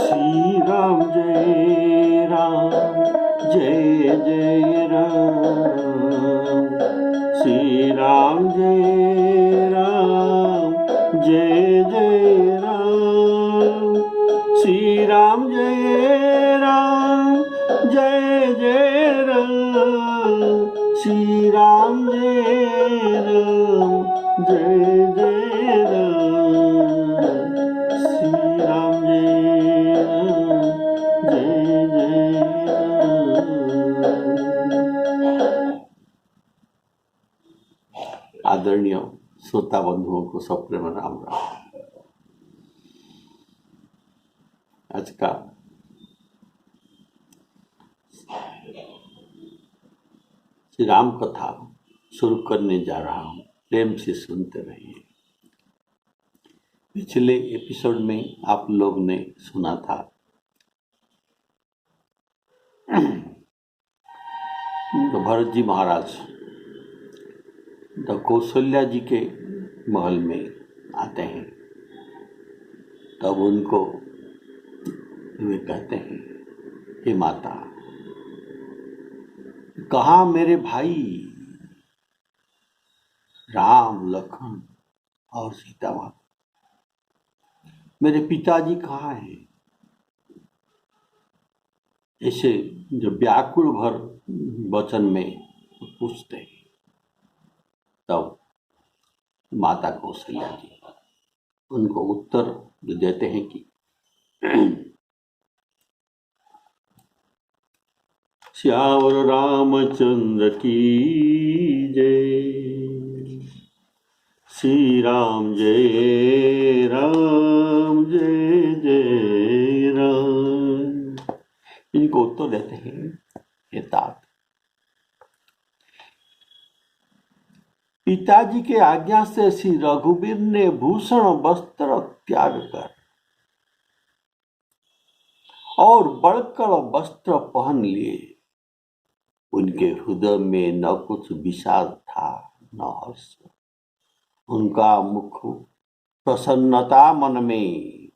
श्री राम जय राम जय जय राम। श्री राम जय राम जय जय राम। श्री राम जय राम जय जय राम। श्री राम जय राम जय जय राम। श्री राम जय राम जय जय राम। आदरणीय श्रोता बंधुओं को सप्रेम राम राम। आज का श्री राम कथा शुरू करने जा रहा हूं, प्रेम से सुनते रहिए। पिछले एपिसोड में आप लोग ने सुना था भरत जी महाराज कौशल्या जी के महल में आते हैं। तब उनको वे कहते हैं, हे माता, कहाँ मेरे भाई राम, लखन और सीता माता? मेरे पिताजी कहाँ हैं? ऐसे जो व्याकुल भर वचन में पूछते हैं। तब माता कौशल्या जी उनको उत्तर देते हैं कि श्यावर रामचंद्र की जय। श्री राम जय राम जय जय राम। इनको उत्तर देते हैं, हे तात, पिताजी के आज्ञा से श्री रघुवीर ने भूषण वस्त्र त्याग कर और बड़कर वस्त्र पहन लिए। उनके हृदय में न कुछ विषाद था न हर्ष। उनका मुख प्रसन्नता मन में,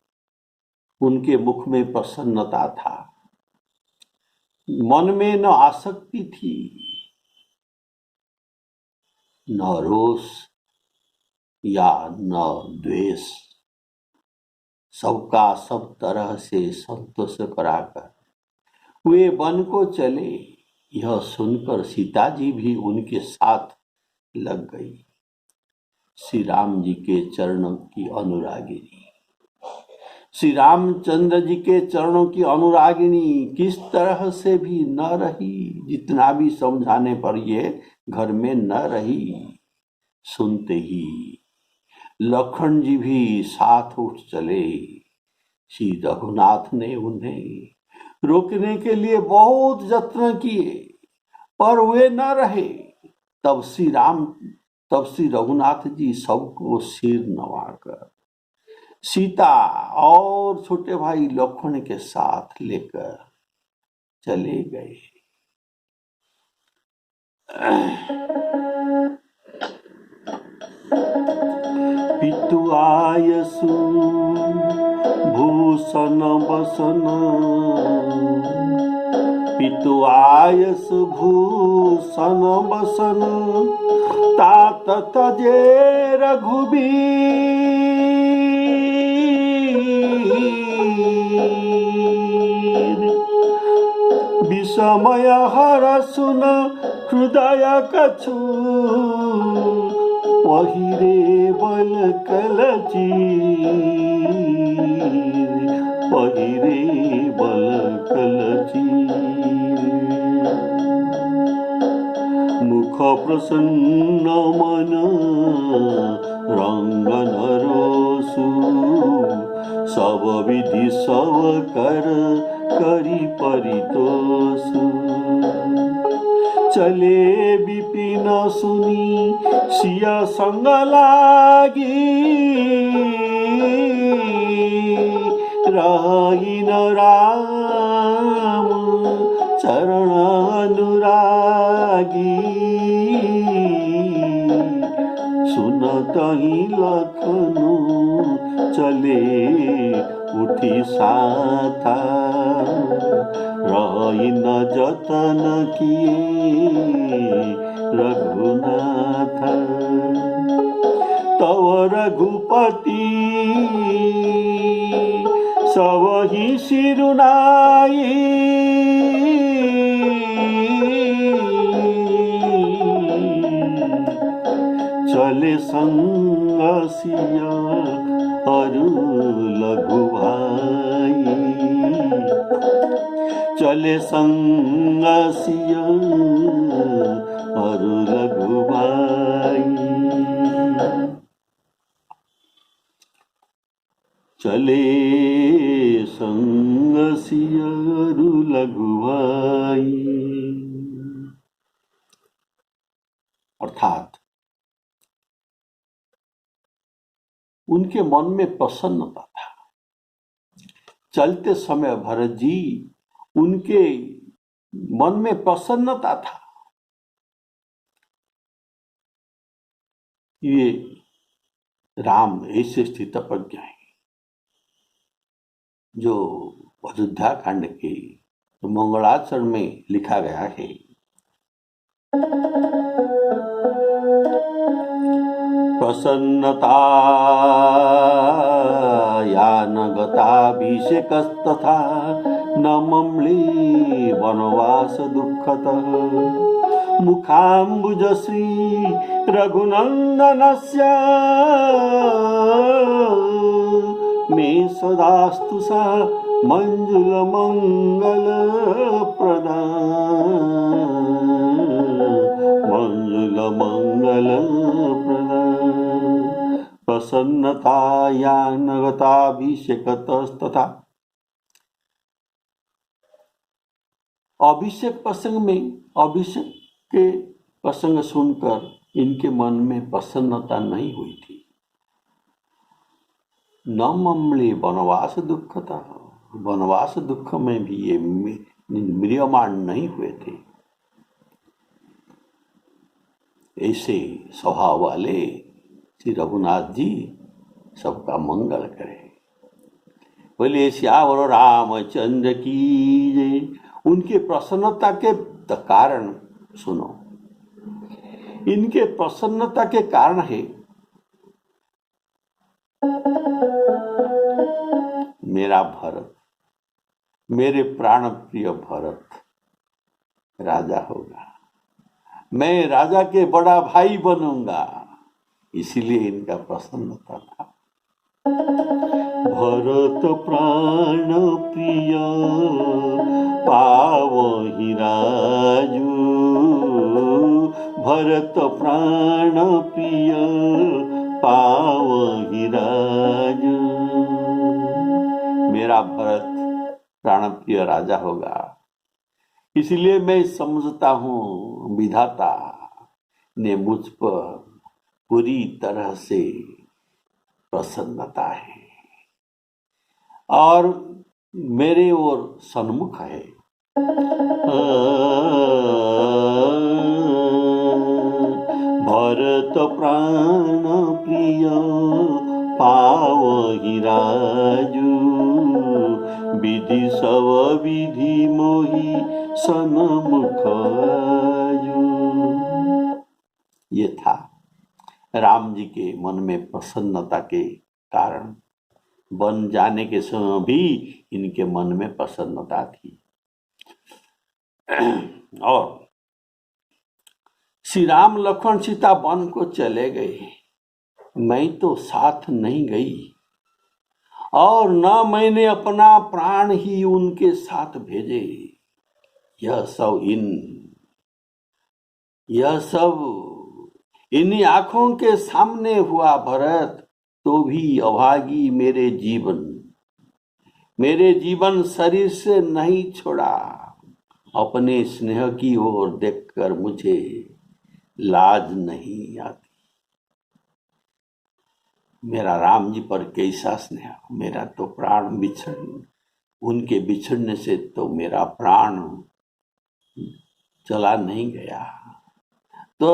उनके मुख में प्रसन्नता था। मन में न आसक्ति थी न रोष या न द्वेष। सबका सब तरह से संतोष कराकर वे वन को चले। यह सुनकर सीता जी भी उनके साथ लग गई। श्री राम जी के चरणों की अनुरागिनी, श्री रामचंद्र जी के चरणों की अनुरागिनी किस तरह से भी न रही। जितना भी समझाने पर ये घर में न रही। सुनते ही लखन जी भी साथ उठ चले। श्री रघुनाथ ने उन्हें रोकने के लिए बहुत यत्न किए, पर वे न रहे। तब श्री रघुनाथ जी सबको सिर नवाकर सीता और छोटे भाई लखन के साथ लेकर चले गए। पितु आयसु भूषण बसन। पितु आयस भूषण बसन। तात तजे रघुबीर। विषमय हर सुन हृदय कछु। पहिरे बल कलचीर। पहिरे बल कलचीर। मुख प्रसन्न मन रंगन रोसु। सब विधि सब कर करी परितोषु। चले विपिन सुनी सिया संग लागी। रही न राम चरण अनुरागी। सुनत ही लखनु चल चले उठी साथा, रही न जतन किए रघुनाथ। तव रघुपति सबहि सिरुनाई, चले संग सिया अरु लघु भाई, चले संग सिया अरु लघु भाई। चले संग सिया अरु लघु भाई, अर्थात उनके मन में प्रसन्नता था। चलते समय भरत जी उनके मन में प्रसन्नता था। ये राम ऐसे स्थित प्रज्ञा है जो अयोध्या कांड के मंगलाचरण में लिखा गया है। प्रसन्नता या न गताभिषेकस्तथा, न मम्ली वनवास दुःखतः। मुखाम्बुज श्री रघुनन्दनस्य, मे सदास्तु सा मंजुल मंगल प्रदा, मंजुल मंगल प्रदा। प्रसन्नता या नगताभिषेकतस्तथा, अभिषेक प्रसंग में अभिषेक के प्रसंग सुनकर इनके मन में प्रसन्नता नहीं हुई थी। न मम्ले वनवास दुःखता, वनवास दुख में भी ये म्रियमाण नहीं हुए थे। ऐसे स्वभाव वाले श्री रघुनाथ जी सबका मंगल करें। बोले श्यावर रामचंद्र की जय। उनके प्रसन्नता के कारण सुनो, इनके प्रसन्नता के कारण है मेरा भरत, मेरे प्राण प्रिय भरत राजा होगा, मैं राजा के बड़ा भाई बनूंगा, इसीलिए इनका प्रसन्नता था। भरत प्राण प्रिय पावहि राजू, भरत प्राण प्रिय पावहि राजू। मेरा भरत प्राण प्रिय राजा होगा, इसलिए मैं समझता हूं विधाता ने मुझ पर पूरी तरह से प्रसन्नता है और मेरे ओर सन्मुख है। भरत प्राण प्रिय पावहि राजू, विधि सब विधि मोहि सन्मुख आजू। ये था राम जी के मन में प्रसन्नता के कारण। वन जाने के समय भी इनके मन में प्रसन्नता थी। और श्री राम लक्ष्मण सीता वन को चले गए, मैं तो साथ नहीं गई और न मैंने अपना प्राण ही उनके साथ भेजे। यह सब इन्हीं आंखों के सामने हुआ भरत, तो भी अभागी मेरे जीवन शरीर से नहीं छोड़ा। अपने स्नेह की ओर देखकर मुझे लाज नहीं आती। मेरा राम जी पर कैसा स्नेह, मेरा तो प्राण उनके बिछड़ने से तो मेरा प्राण चला नहीं गया। तो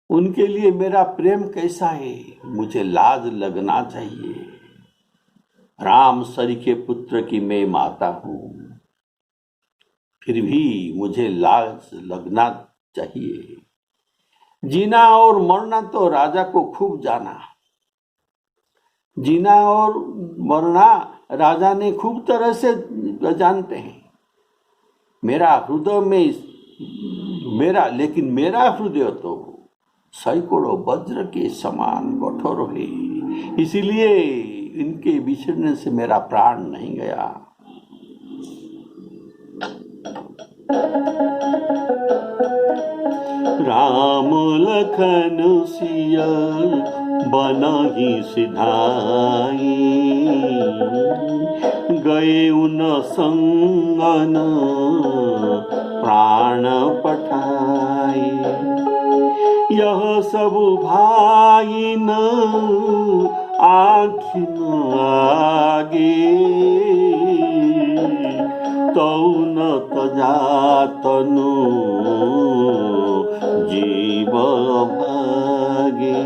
उनके लिए मेरा प्रेम कैसा है, मुझे लाज लगना चाहिए। राम सरी के पुत्र की मैं माता हूं, फिर भी मुझे लाज लगना चाहिए। जीना और मरना तो राजा को खूब जाना। जीना और मरना राजा ने खूब तरह से जानते हैं। मेरा हृदय में लेकिन मेरा हृदय तो सैकड़ों वज्र के समान कठोर है, इसीलिए इनके बिछड़ने से मेरा प्राण नहीं गया। राम लखन सिया बनहि सिधाई, गए उन संगन प्राण पठाए। यह सब भाई न आँखिन आगे, तौन तजातनु जीव भागे।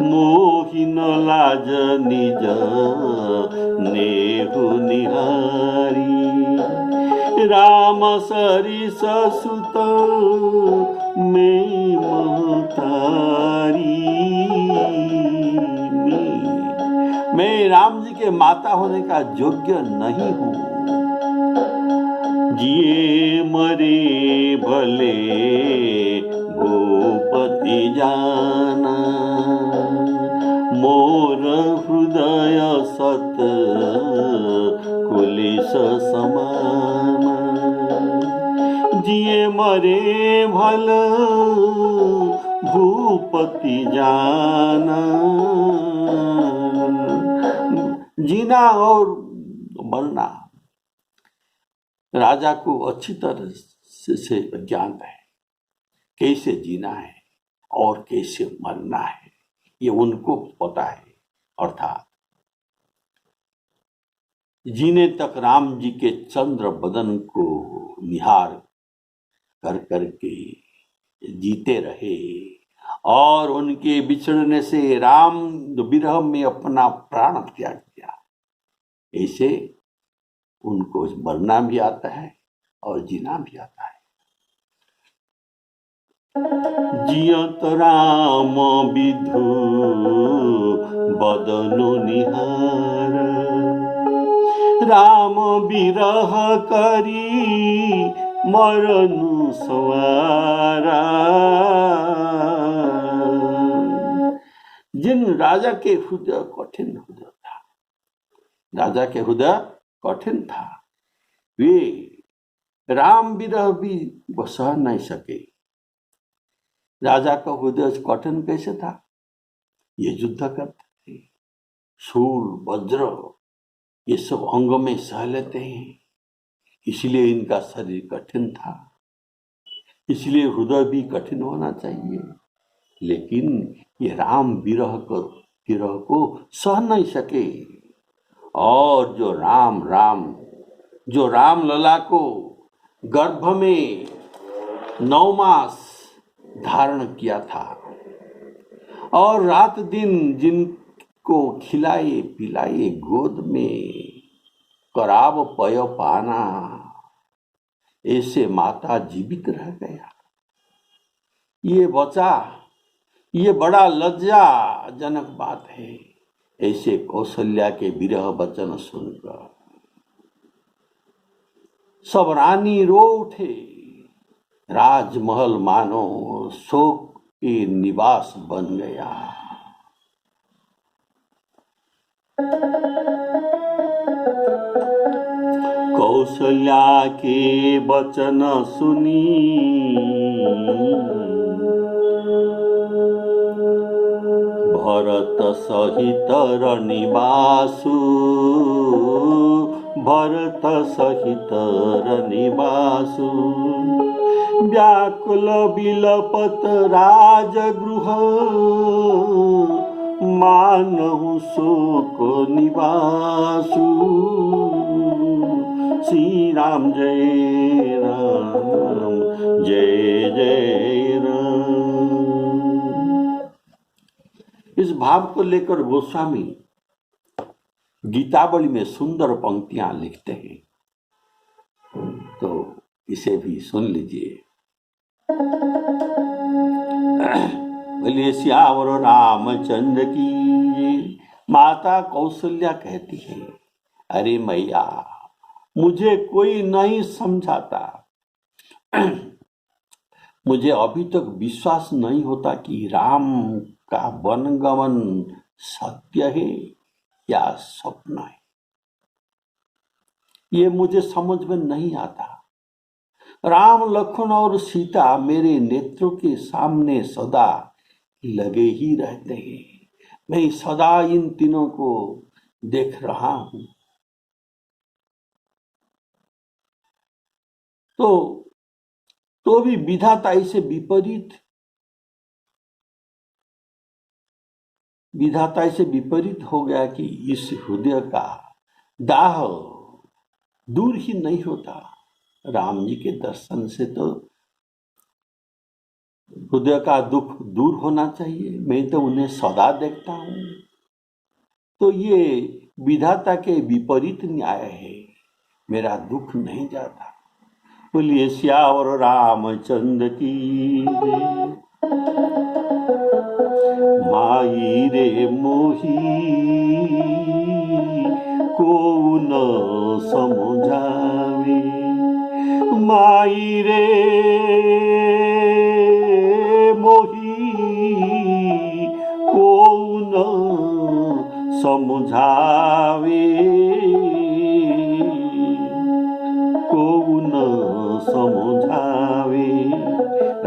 मोहिन लाज निज नेहु निहारी, राम सरिस सुत में महतारी। मैं राम जी के माता होने का योग्य नहीं हूँ। जिए मरे भले भूपति जाना, मोर हृदय सत कुलिस समान। जिए मरे भल भूपति जाना। जीना और मरना राजा को अच्छी तरह से ज्ञान है। कैसे जीना है और कैसे मरना है ये उनको पता है। अर्थात जीने तक राम जी के चंद्र बदन को निहार कर करके जीते रहे और उनके बिछड़ने से राम विरह में अपना प्राण त्याग दिया। ऐसे उनको मरना भी आता है और जीना भी आता है। जियत राम विधु बदनु निहार, राम विरह करी मरनु सवारा। जिन राजा के हृदय कठिन हृदय था, राजा के हृदय कठिन था, वे राम विरह भी सह नहीं सके। राजा का हृदय कठिन कैसे था? ये युद्ध करते थे, शूल वज्र ये सब अंग में सह लेते हैं, इसलिए इनका शरीर कठिन था। इसलिए हृदय भी कठिन होना चाहिए। लेकिन ये राम विरह को सह नहीं सके। और जो राम लला को गर्भ में 9 मास धारण किया था और रात दिन जिनको खिलाए पिलाए गोद में कराव पय पाना, ऐसे माता जीवित रह गया। ये बचा, ये बड़ा लज्जाजनक बात है। ऐसे कौशल्या के विरह वचन सुनकर सब रानी रो उठे। राजमहल मानो शोक के निवास बन गया। कौशल्या के वचन सुनी भरत सहित रनिवासु, भरत सहित रनिवासु। व्याकुल बिलपत राजगृह, मानहु शोक निवासु। श्री राम जय राम, जय जय राम। इस भाव को लेकर गोस्वामी गीतावली में सुंदर पंक्तियां लिखते हैं, तो इसे भी सुन लीजिए। बोलिए श्यावर रामचंद्र की। माता कौशल्या कहती है, अरे मैया, मुझे कोई नहीं समझाता। मुझे अभी तक विश्वास नहीं होता कि राम का वनगमन सत्य है या स्वप्न है। ये मुझे समझ में नहीं आता। राम, लक्ष्मण और सीता मेरे नेत्रों के सामने सदा लगे ही रहते हैं। मैं सदा इन तीनों को देख रहा हूं। तो भी विधाता इसे विपरीत हो गया कि इस हृदय का दाह दूर ही नहीं होता। राम जी के दर्शन से तो हृदय का दुख दूर होना चाहिए। मैं तो उन्हें सदा देखता हूं। तो ये विधाता के विपरीत न्याय है। मेरा दुख नहीं जाता। बोलिए श्यावर रामचंद्र की। माई रे मोही को न समझावे। माई रे मोही को न समझावे। को न समझावे।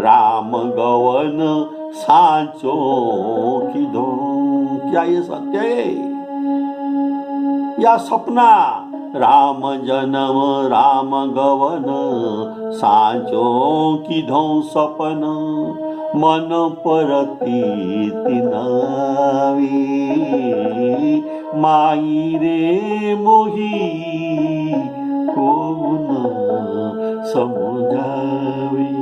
राम गवन सांचो की धो। क्या ये सत्य है या सपना? राम जन्म राम गवन सांचो की धो सपन। मन परती तिनावी। माई रे मोही को न समझावी।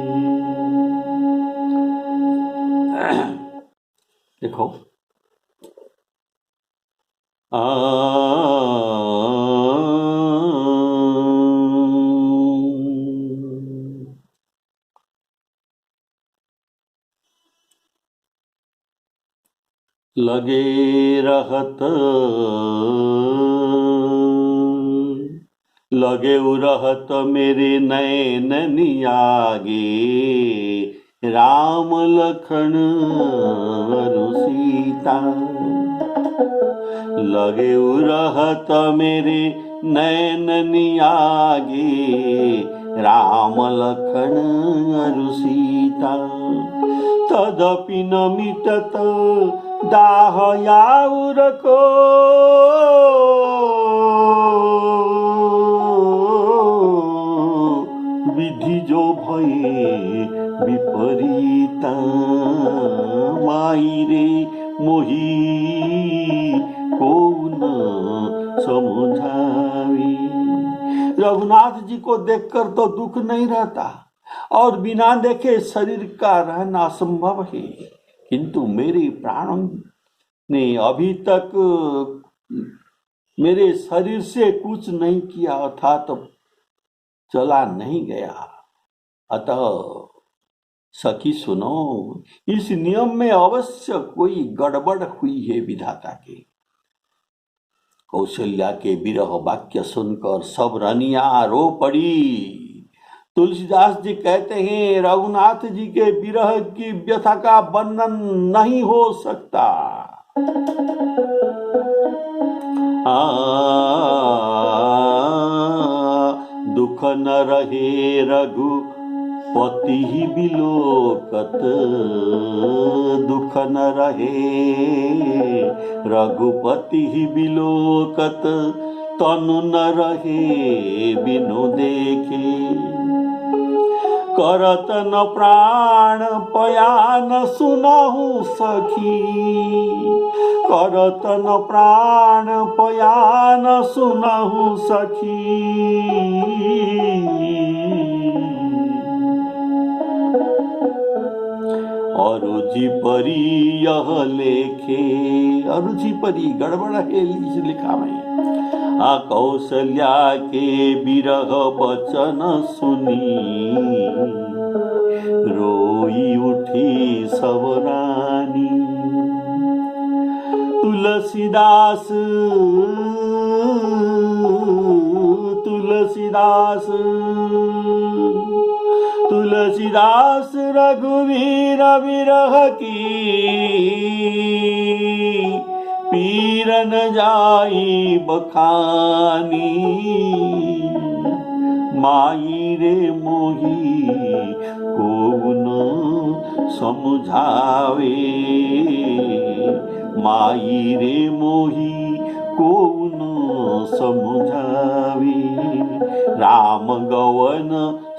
देखो, लगे रहत मेरे नैन नियागे। राम लखन सीता। लगे रहत मेरे नैन नियागे। राम लखन सीता। तदपि न मिटत दाह याउर को। विधि जो भये विपरीता। माई रे मोही को न समझावी। रघुनाथ जी को देखकर तो दुख नहीं रहता, और बिना देखे शरीर का रहना असंभव है। किंतु मेरे प्राणों ने अभी तक मेरे शरीर से कुछ नहीं किया, अर्थात तो चला नहीं गया। अतः सखी सुनो, इस नियम में अवश्य कोई गड़बड़ हुई है विधाता के। कौशल्या के विरह वाक्य सुनकर सब रानियां रो पड़ी। तुलसीदास जी कहते हैं, रघुनाथ जी के विरह की व्यथा का वर्णन नहीं हो सकता। दुख न रहे रघुपति ही बिलोकत। दुख न रहे रघुपति ही बिलोकत। तनु न रहे बिनु देखे। करत न प्राण पयान सुनहु सखी। करत न प्राण पयान सुनहु सखी। अरुचि परी यह लेखे, अरुचि परी गड़बड़ है इस लिखा में। कौशल्या के विरह बचन सुनी, रोई उठी सब रानी। तुलसीदास तुलसीदास तुलसीदास रघुवीर विरह की, पीर न जाई बखानी। माई रे मोही को न समझावे, माई रे मोही को न समझावे। राम गवन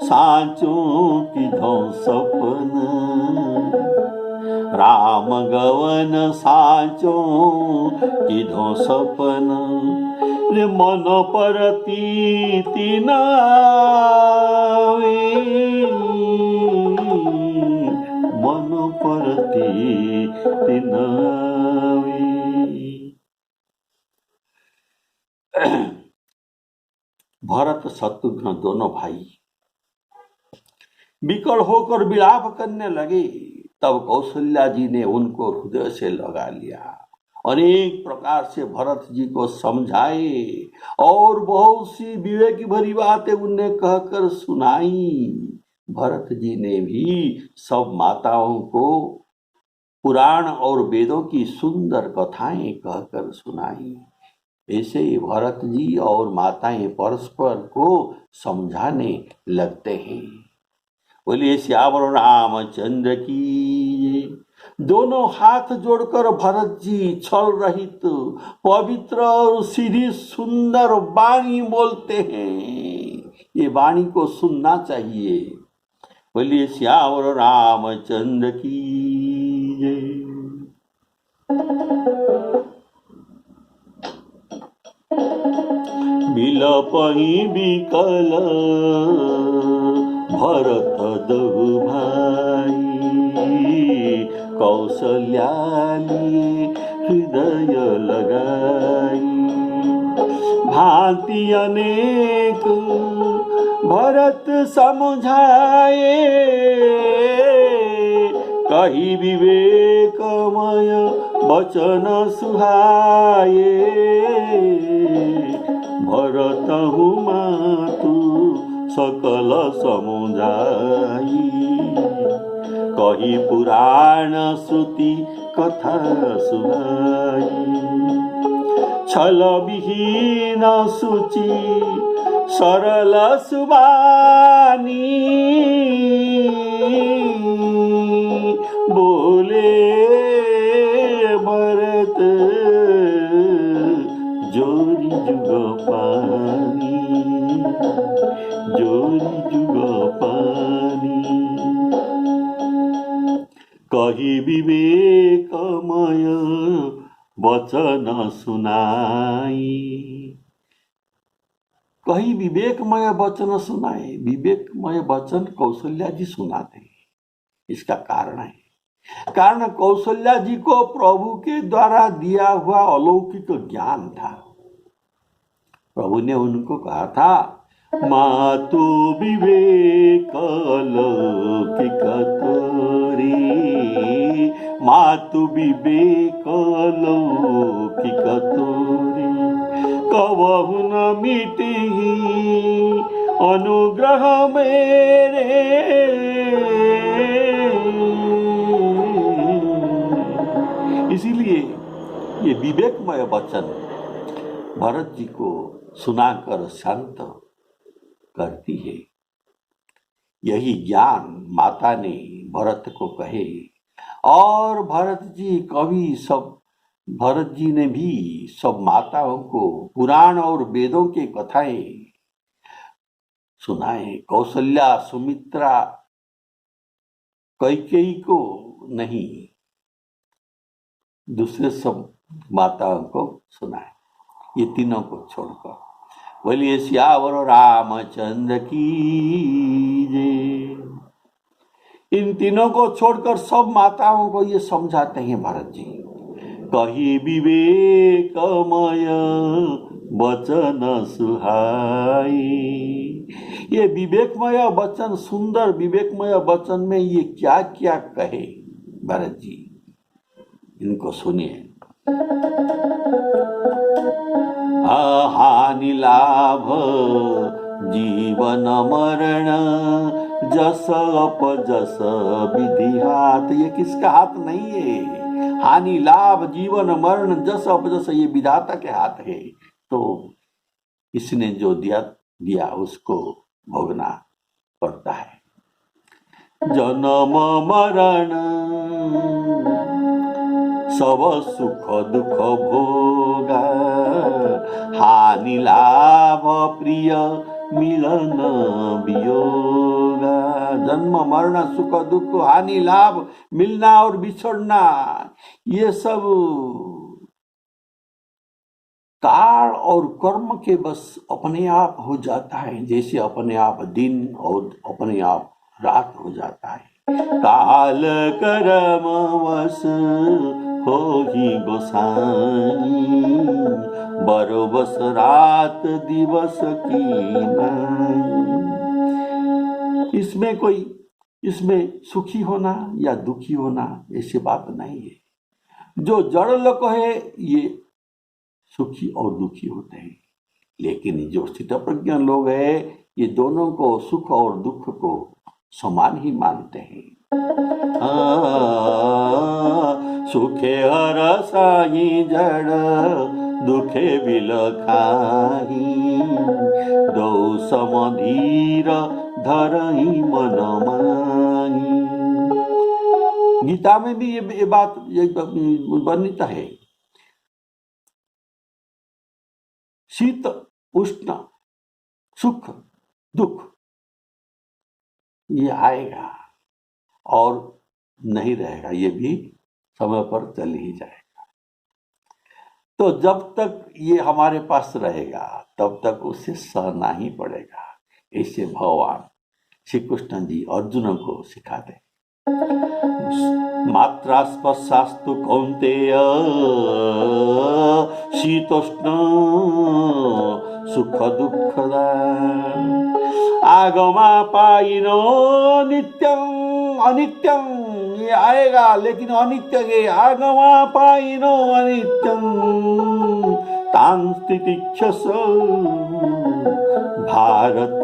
साचों की धौ सपन, राम गवन साचों की धौ सपन। रे मन परतीति नावे, मन परतीति नावे। भरत शत्रुघ्न दोनों भाई विकल होकर विलाप करने लगे। तब कौशल्या जी ने उनको हृदय से लगा लिया, अनेक प्रकार से भरत जी को समझाए और बहुत सी विवेक भरी बातें उन्हें कहकर सुनाई। भरत जी ने भी सब माताओं को पुराण और वेदों की सुंदर कथाएं कहकर सुनाई। ऐसे ही भरत जी और माताएं परस्पर को समझाने लगते हैं। बोलिए श्याम रामचंद्र की। दोनों हाथ जोड़कर भरत जी छल रहित पवित्र और सीधी सुंदर वाणी बोलते हैं। ये वाणी को सुनना चाहिए। बोलिए श्याम रामचंद्र की। बिलपहि बिकल भरत दहु भाई, कौशल्याली हृदय लगाई। भांति अनेक भरत समझाए, कही विवेकमय वचन सुहाए। भरत मातु सकल समुझाई, कही पुराण श्रुति कथा सुहाई। छल विहीन सुचि सरल सुबानी, बोले भरत जोरी जुग पानी, जोरी जुग पानी। कही विवेकमय वचन सुनाई, कही विवेकमय वचन सुनाए। विवेकमय वचन कौशल्या जी सुनाते हैं। इसका कारण है, कारण कौशल्या जी को प्रभु के द्वारा दिया हुआ अलौकिक ज्ञान था। प्रभु ने उनको कहा था, मातु विवेक लौकिक तोरे, मातु विवेक लौकिक तोरे। कबहु न मिटहि अनुग्रह मेरे, इसीलिए ये विवेकमय वचन भरत जी को सुनाकर शांत करती है। यही ज्ञान माता ने भरत को कहे और भरत जी ने भी सब माताओं को पुराण और वेदों के कथाएं सुनाए। कौशल्या, सुमित्रा, कैकेयी को नहीं, दूसरे सब माताओं को सुनाए, ये तीनों को छोड़कर। बोलिए श्यावर रामचंद्र की जय। इन तीनों को छोड़कर सब माताओं को ये समझाते हैं भरत जी। कही विवेकमय वचन सुहाई। ये विवेकमय वचन, सुंदर विवेकमय वचन में ये क्या क्या कहे भरत जी, इनको सुनिए। हानि लाभ जीवन मरण जस अपजस विधि हाथ। ये किसका हाथ नहीं है? हानि लाभ जीवन मरण जस अपजस ये विधाता के हाथ है। तो इसने जो दिया उसको भोगना पड़ता है। जन्म मरण सब सुख दुख भोगा, हानि लाभ प्रिय मिलन वियोगा। जन्म मरण सुख दुख, हानि लाभ, मिलना और बिछड़ना, ये सब काल और कर्म के बस अपने आप हो जाता है। जैसे अपने आप दिन और अपने आप रात हो जाता है। काल कर्म वश हो ही गोसाई, बरोबस रात दिवस की नाई। इसमें सुखी होना या दुखी होना ऐसी बात नहीं है। जो जड़ लोग है ये सुखी और दुखी होते हैं, लेकिन जो स्थित प्रज्ञ लोग हैं ये दोनों को, सुख और दुख को समान ही मानते हैं। सुखे हर साई जड़ दुखे बिल खाही, दो समधीर धरही मन माही। गीता में भी ये बात वर्णित है। शीत उष्ण सुख दुख ये आएगा और नहीं रहेगा, ये भी समय पर चल ही जाएगा। तो जब तक ये हमारे पास रहेगा तब तक उसे सहना ही पड़ेगा। ऐसे भगवान श्री कृष्ण जी अर्जुन को सिखाते। मात्रा स्पर्शास्तु कौन्तेय शीतोष्ण सुख दुःखदा, आगमा पाइनो नित्यं अनित्यं। ये आएगा लेकिन अनित्य है। आगमा पाइनो अनित्यं तां तितिक्षस भारत।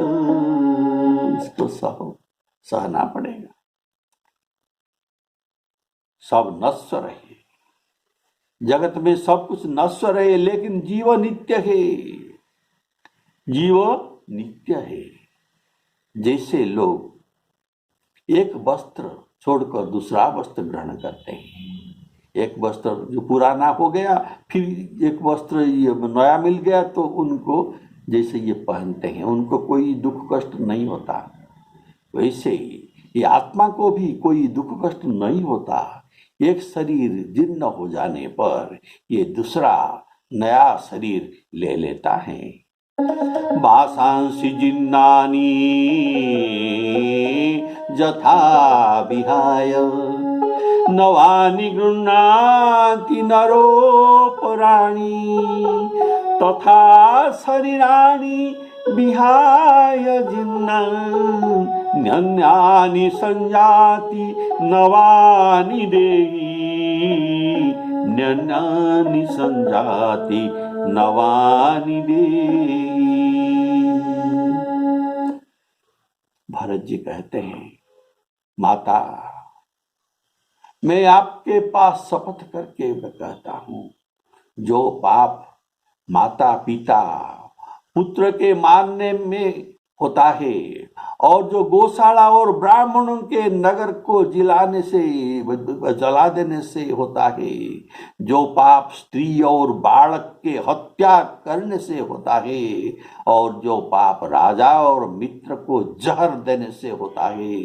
इसको सहना पड़ेगा। सब नश्वर है, जगत में सब कुछ नश्वर है, लेकिन जीव नित्य है। जीव नित्य है। जैसे लोग एक वस्त्र छोड़कर दूसरा वस्त्र ग्रहण करते हैं, एक वस्त्र जो पुराना हो गया फिर एक वस्त्र ये नया मिल गया तो उनको जैसे ये पहनते हैं, उनको कोई दुख कष्ट नहीं होता। वैसे ही ये आत्मा को भी कोई दुख कष्ट नहीं होता। एक शरीर जीर्ण हो जाने पर ये दूसरा नया शरीर ले लेता है। वासांसि जीर्णानि यथा विहाय, नवानि गृह्णाति नरोपराणि, तथा शरीराणि विहाय जीर्णानि अन्यानि संजाति नवानि देहि, अन्यानि संजाति नवानि देहि। भरत जी कहते हैं, माता मैं आपके पास शपथ करके कहता हूं, जो पाप माता पिता पुत्र के मारने में होता है और जो गौशाला और ब्राह्मणों के नगर को जला देने से होता है, जो पाप स्त्री और बालक के हत्या करने से होता है और जो पाप राजा और मित्र को जहर देने से होता है,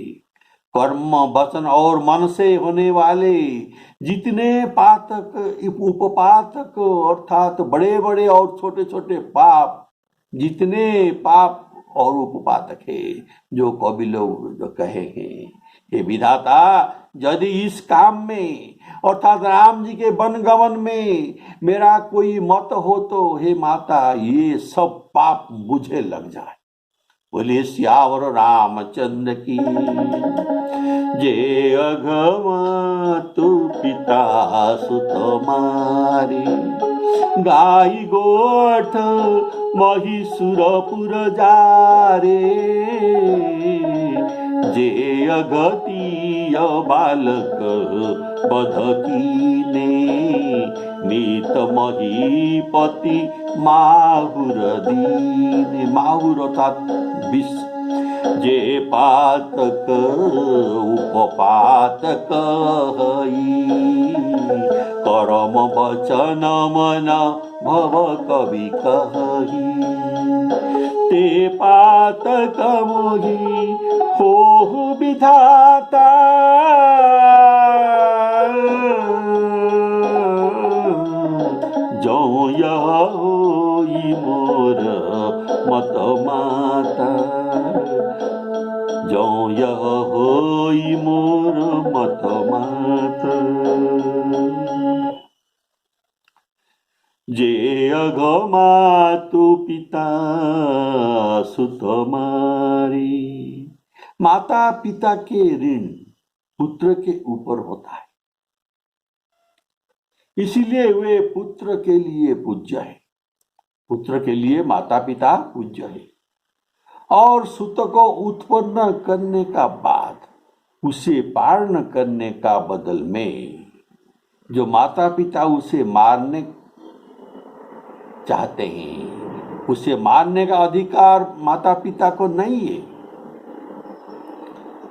कर्म वचन और मन से होने वाले जितने पातक उपपातक अर्थात बड़े बड़े और छोटे छोटे पाप, जितने पाप और उपपातक है जो कवि लोग जो कहे हैं, हे विधाता, यदि इस काम में अर्थात राम जी के वनगमन में मेरा कोई मत हो तो हे माता ये सब पाप मुझे लग जाए। बोले सियावर रामचंद्र की। जे अघम तू पिता सुत मारे, गाई गोठ महिषुरपुर जारे। जे अगतिय बालक बध कीने, नीत महीपति माहुर दीने। माहुर अर्थात विष। जे पातक उपपातक हई, करम वचन मन भव कवि कही। ते पातक मोहि हो विधाता, जो यह होई मोर मत माता। जो यह होई मोर मत माता। जे अघमातु पिता सुत मारी। माता पिता के ऋण पुत्र के ऊपर होता है, इसीलिए वे पुत्र के लिए पूज्य है। पुत्र के लिए माता पिता पूज्य है। और सुत को उत्पन्न करने का बाद उसे पालन करने का बदल में जो माता पिता उसे मारने चाहते हैं, उसे मारने का अधिकार माता पिता को नहीं है।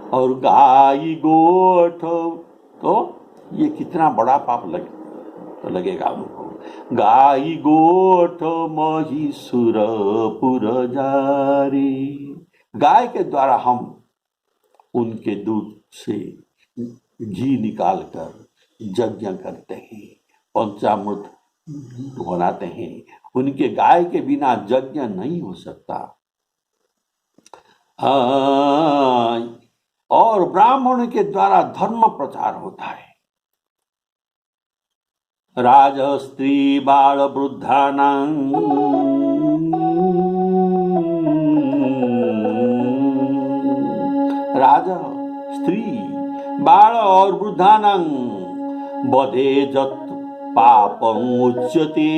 और गाय गोठ, तो ये कितना बड़ा पाप लगेगा उनको। गाय गोठ महिषुरपुर जारी। गाय के द्वारा हम उनके दूध से घी निकालकर यज्ञ करते हैं, पंचामृत बनाते हैं। उनके गाय के बिना यज्ञ नहीं हो सकता। और ब्राह्मण के द्वारा धर्म प्रचार होता है। राज स्त्री बाल वृद्धानां, राजा स्त्री बाल और वृद्धानां वधे जत पापं उच्यते।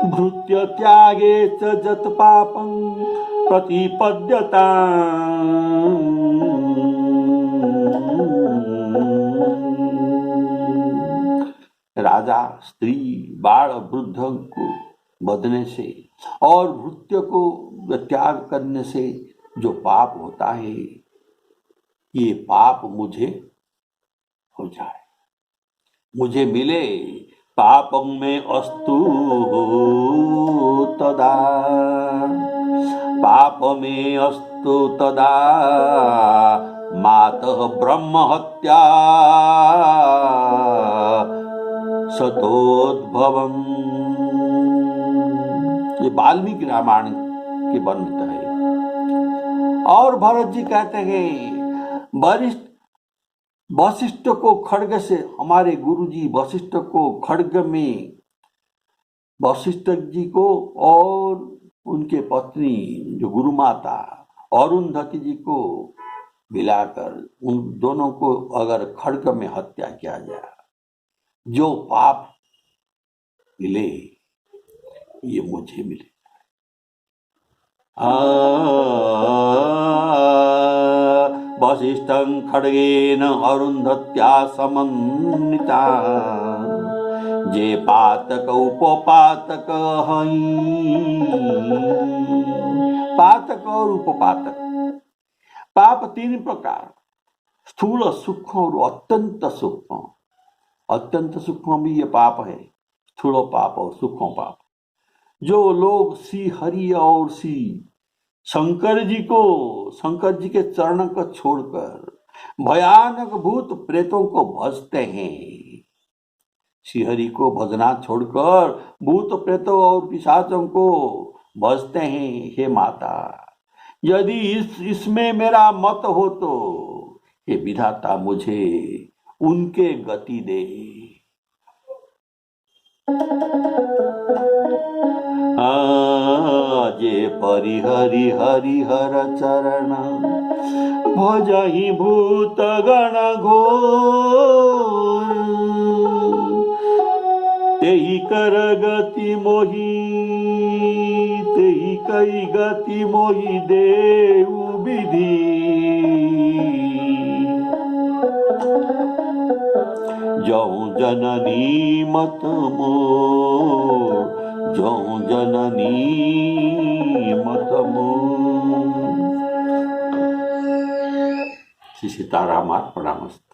भृत्य त्यागे च जत पापं प्रतिपद्यता। राजा स्त्री बाल वृद्ध को बदने से और भृत्य को त्याग करने से जो पाप होता है, ये पाप मुझे हो जाए, मुझे मिले। पापं में अस्तु तदा, पाप में अस्तु तदा मातः ब्रह्म हत्या सतोद्भवम्। ये वाल्मीकि रामायण के वर्णित है। और भरत जी कहते हैं, वशिष्ठ को खड्ग से, हमारे गुरुजी वशिष्ठ को खड्ग में वशिष्ठ जी को और उनके पत्नी जो गुरु माता अरुंधति जी को मिलाकर उन दोनों को अगर खड्ग में हत्या किया जाए, जो पाप मिले ये मुझे मिले। वशिष्ठं खड्गेन अरुंधत्या समन्विता, जे पातक उपपातक हई। पातक और उपपातक, पाप तीन प्रकार, स्थूल सूक्ष्म और अत्यंत सूक्ष्म। अत्यंत सूक्ष्म भी ये पाप है, स्थूल पाप और सूक्ष्म पाप। जो लोग श्री हरि और श्री शंकर जी के चरण को छोड़कर भयानक भूत प्रेतों को भजते हैं, श्री हरि को भजना छोड़कर भूत प्रेतों और पिशाचों को भजते हैं, हे माता यदि इसमें मेरा मत हो तो हे विधाता मुझे उनके गति दे। जे परिहरि हरिहर चरण भजहि भूत गण घोर, तेहि कर गति मोहि तेहि कई गति मोहि देउ विधि। जौ जननी मत मोर, जौ जननी मत मोर। श्री सीताराम अर्पणमस्तु।